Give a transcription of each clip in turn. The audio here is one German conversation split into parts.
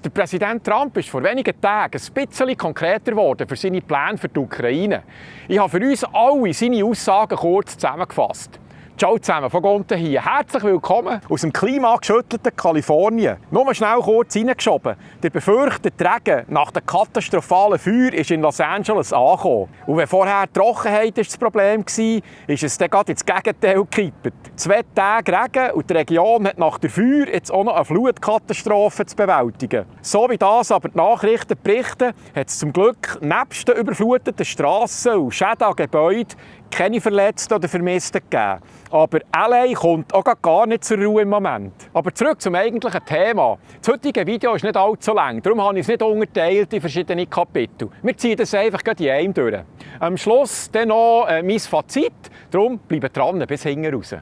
Der Präsident Trump ist vor wenigen Tagen ein bisschen konkreter geworden für seine Pläne für die Ukraine. Ich habe für uns alle seine Aussagen kurz zusammengefasst. Ciao zusammen, von Gonten hier. Herzlich willkommen aus dem klimageschüttelten Kalifornien. Nur schnell kurz reingeschoben. Der befürchtete Regen nach dem katastrophalen Feuer ist in Los Angeles angekommen. Und wenn vorher Trockenheit das Problem war, ist es dann gerade ins Gegenteil gekippt. 2 Tage Regen und die Region hat nach der Feuer jetzt auch noch eine Flutkatastrophe zu bewältigen. So wie das aber die Nachrichten berichten, hat es zum Glück nebst den überfluteten Strassen und Schäden an Gebäuden keine Verletzten oder Vermissten gegeben. Aber LA kommt auch gar nicht zur Ruhe im Moment. Aber zurück zum eigentlichen Thema. Das heutige Video ist nicht allzu lang, darum habe ich es nicht unterteilt in verschiedene Kapitel. Wir ziehen das einfach in einem durch. Am Schluss dann noch mein Fazit, darum bleibt dran bis hinten raus.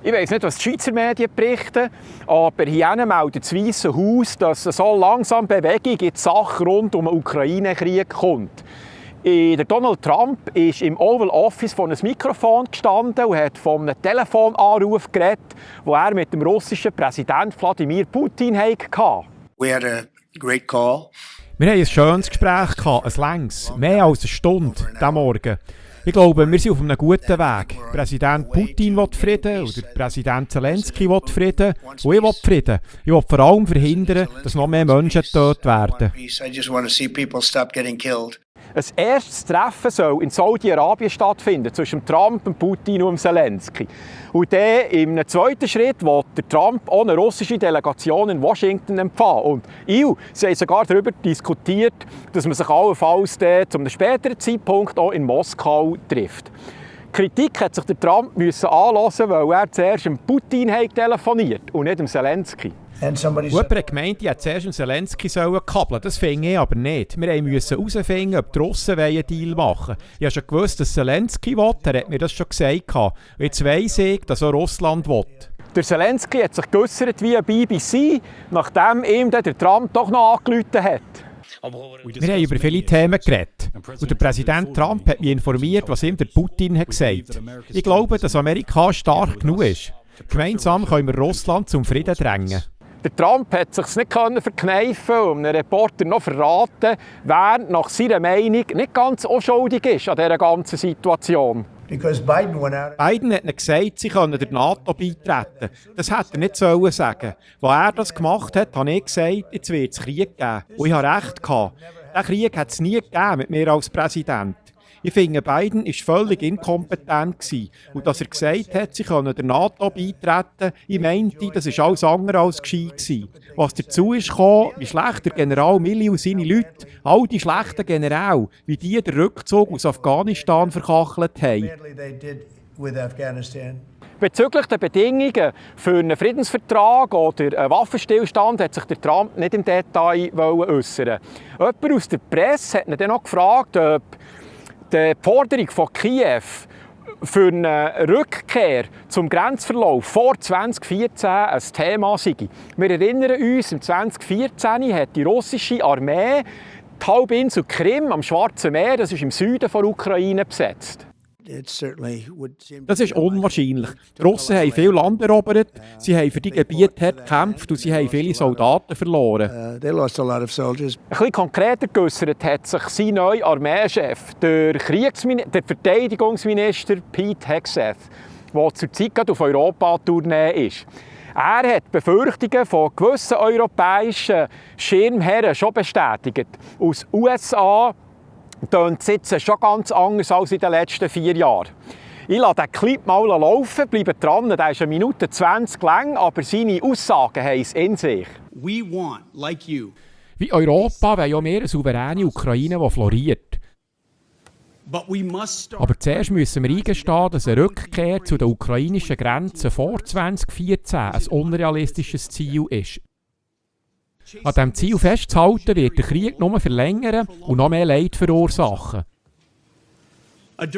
Ich weiss nicht, was die Schweizer Medien berichten, aber hier meldet das Weisse Haus, dass so langsam Bewegung in die Sache rund um den Ukraine-Krieg kommt. Der Donald Trump ist im Oval Office vor einem Mikrofon gestanden und hat von einem Telefonanruf geredet, den er mit dem russischen Präsidenten Wladimir Putin hatte. We had a great call. Wir hatten ein schönes Gespräch, ein längs, mehr als eine Stunde diesen Morgen. Ich glaube, wir sind auf einem guten Weg. Präsident Putin will Frieden und der Präsident Zelensky will Frieden und ich will Frieden. Ich will vor allem verhindern, dass noch mehr Menschen getötet werden. Ein erstes Treffen soll in Saudi-Arabien stattfinden, zwischen Trump, Putin und Zelensky. Und dann im zweiten Schritt will der Trump auch eine russische Delegation in Washington empfangen. Und sie haben sogar darüber diskutiert, dass man sich allenfalls zu einem späteren Zeitpunkt auch in Moskau trifft. Kritik hat sich der Trump anhören, weil er zuerst dem Putin telefoniert und nicht dem Zelensky. Jemand hat gemeint, ich hätte zuerst Zelensky kabeln. Das finde ich aber nicht. Wir mussten herausfinden, ob die Russen einen Deal machen wollen. Ich habe schon gewusst, dass Zelensky will. Er hat mir das schon gesagt. Und jetzt weiss ich, dass auch Russland will. Der Zelensky hat sich geäussert wie ein BBC, nachdem ihm der Trump doch noch angerufen hat. Wir haben über viele Themen geredet. Und der Präsident Trump hat mich informiert, was ihm der Putin hat gesagt. Ich glaube, dass Amerika stark genug ist. Gemeinsam können wir Russland zum Frieden drängen. Der Trump hat sich nicht verkneifen und einem Reporter noch verraten, wer nach seiner Meinung nicht ganz unschuldig ist an dieser ganzen Situation. Biden hat ihnen gesagt, sie können der NATO beitreten. Das hätte er nicht sagen sollen. Als er das gemacht hat, habe ich gesagt, jetzt wird es Krieg geben. Und ich hatte recht. Diesen Krieg hat es nie gegeben mit mir als Präsident. Ich finde, Biden war völlig inkompetent gewesen. Und dass er gesagt hat, sie können der NATO beitreten, ich meinte, das war alles andere als gescheit gewesen. Was dazu ist gekommen, wie schlecht der General Milley und seine Leute, all die schlechten Generäle, wie die den Rückzug aus Afghanistan verkachelt haben. Bezüglich der Bedingungen für einen Friedensvertrag oder einen Waffenstillstand hat sich der Trump nicht im Detail äußern. Jemand aus der Presse hat ihn dann noch gefragt, ob die Forderung von Kiew für eine Rückkehr zum Grenzverlauf vor 2014 ein Thema sei. Wir erinnern uns, im 2014 hat die russische Armee die Halbinsel Krim am Schwarzen Meer, das ist im Süden der Ukraine, besetzt. Das ist unwahrscheinlich. Die Russen haben viel Land erobert, sie haben für die Gebiete hart gekämpft und sie haben viele Soldaten verloren. Ein bisschen konkreter geäussert hat sich sein neuer Armeechef, der Verteidigungsminister Pete Hegseth, der zurzeit auf Europa-Tournee ist. Er hat Befürchtungen von gewissen europäischen Schirmherren schon bestätigt. Aus USA tönt es jetzt schon ganz anders als in den letzten 4 Jahren. Ich lasse den Clip mal laufen, bleibe dran, der ist 1 Minute 20 lang, aber seine Aussagen haben es in sich. We want, like you. Wie Europa wollen ja mehr eine souveräne Ukraine, die floriert. Aber zuerst müssen wir eingestehen, dass eine Rückkehr zu den ukrainischen Grenzen vor 2014 ein unrealistisches Ziel ist. An diesem Ziel festzuhalten, wird der Krieg nur verlängern und noch mehr Leid verursachen. Ein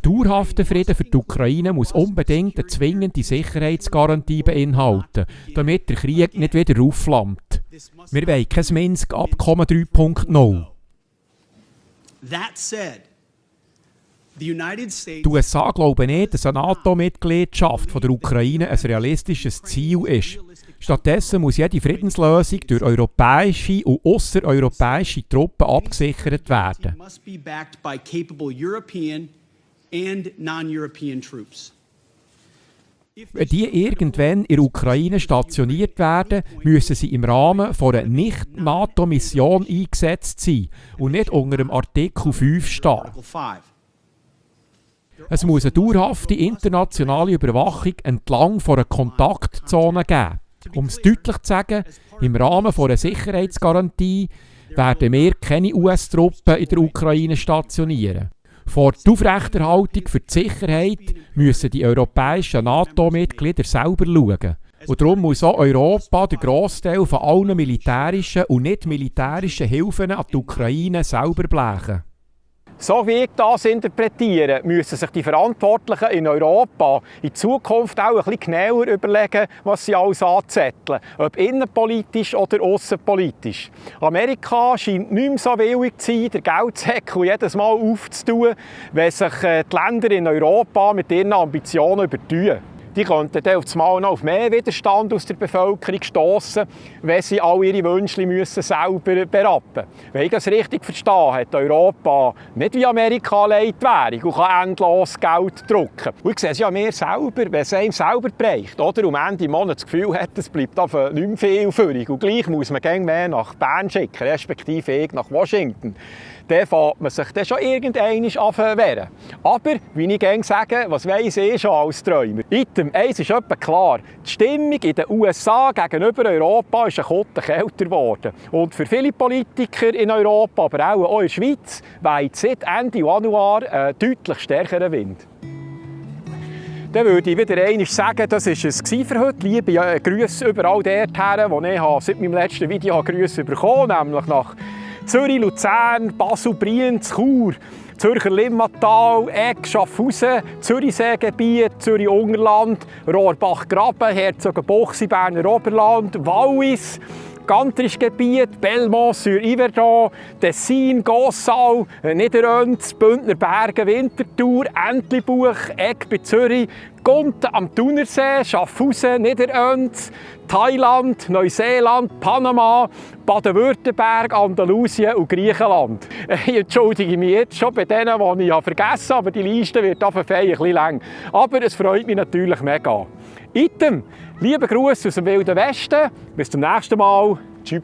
dauerhafter Frieden für die Ukraine muss unbedingt eine zwingende Sicherheitsgarantie beinhalten, damit der Krieg nicht wieder aufflammt. Wir wollen kein Minsk-Abkommen 3.0. Die USA glauben nicht, dass eine NATO-Mitgliedschaft von der Ukraine ein realistisches Ziel ist. Stattdessen muss jede Friedenslösung durch europäische und aussereuropäische Truppen abgesichert werden. Must be backed by capable European and non-European troops. Wenn die irgendwann in der Ukraine stationiert werden, müssen sie im Rahmen einer Nicht-NATO-Mission eingesetzt sein und nicht unter dem Artikel 5 stehen. Article 5. Es muss eine dauerhafte internationale Überwachung entlang von einer Kontaktzone geben. Um es deutlich zu sagen, im Rahmen einer Sicherheitsgarantie werden wir keine US-Truppen in der Ukraine stationieren. Vor der Aufrechterhaltung für die Sicherheit müssen die europäischen NATO-Mitglieder selber schauen. Und darum muss auch Europa den Grossteil von allen militärischen und nicht militärischen Hilfen an die Ukraine selber blechen. So wie ich das interpretiere, müssen sich die Verantwortlichen in Europa in Zukunft auch ein bisschen genauer überlegen, was sie alles anzetteln, ob innenpolitisch oder aussenpolitisch. Amerika scheint nicht mehr so willig zu sein, den Geldsäckel jedes Mal aufzutun, wenn sich die Länder in Europa mit ihren Ambitionen übertun. Die könnten dann auf einmal noch auf mehr Widerstand aus der Bevölkerung stossen, wenn sie all ihre Wünsche selber berappen müssen. Wenn ich das richtig verstehe, hat Europa nicht wie Amerika Leitwährung und kann endlos Geld drucken. Und ich sehe es ja mehr selber, wenn es einem selber bereicht, oder? Und am Ende im Monat das Gefühl hat, es bleibt nicht mehr viel übrig. Und gleich muss man gerne mehr nach Bern schicken, respektive ich nach Washington. Dann fängt man sich dann schon irgendwann an wehren. Aber, wie ich gerne sage, was weiss ich schon als Träumer? Item 1 ist etwa klar. Die Stimmung in den USA gegenüber Europa ist ein Kotten kälter geworden. Und für viele Politiker in Europa, aber auch in der Schweiz, weht seit Ende Januar ein deutlich stärkerer Wind. Dann würde ich wieder einmal sagen, das war es für heute. Liebe Grüße überall dorthin, wo ich seit meinem letzten Video Grüße bekommen habe, nämlich nach Zürich, Luzern, Basel, Brienz, Chur, Zürcher Limmatal, Egg, Schaffhausen, Zürichseegebiet, Zürich-Ungerland, Rohrbach-Graben, Herzogenbuchsee, Berner Oberland, Wallis, Gantrischgebiet, Belmont sur Yverdon, Tessin, Gossau, Niederönz, Bündner Bergen, Winterthur, Entlebuch, Egg bei Zürich, Gunten am Thunersee, Schaffhausen, Niederönz, Thailand, Neuseeland, Panama, Baden-Württemberg, Andalusien und Griechenland. Ich entschuldige mich jetzt schon bei denen, die ich vergessen habe, aber die Liste wird auf jeden Fall ein bisschen lang. Aber es freut mich natürlich mega. Item, liebe Grüße aus dem Wilden Westen. Bis zum nächsten Mal. Tschüss.